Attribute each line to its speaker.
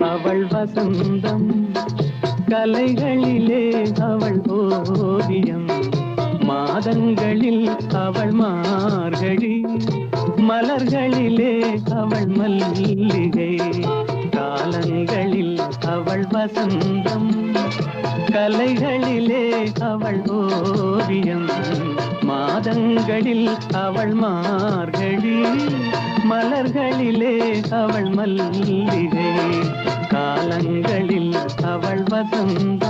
Speaker 1: அவள் வசந்தம் கலைகளிலே அவள் ஓவியம் மாதங்களில் அவள் மார்கழி மலர்களிலே அவள் மல்லிகை காலங்களில் அவள் வசந்தம் கலைகளிலே அவள் ஓவியம் மாதங்களில் அவள் மார்கழி மலர்களிலே அவள் மல்லிகை காலங்களில் அவள் வசந்தம்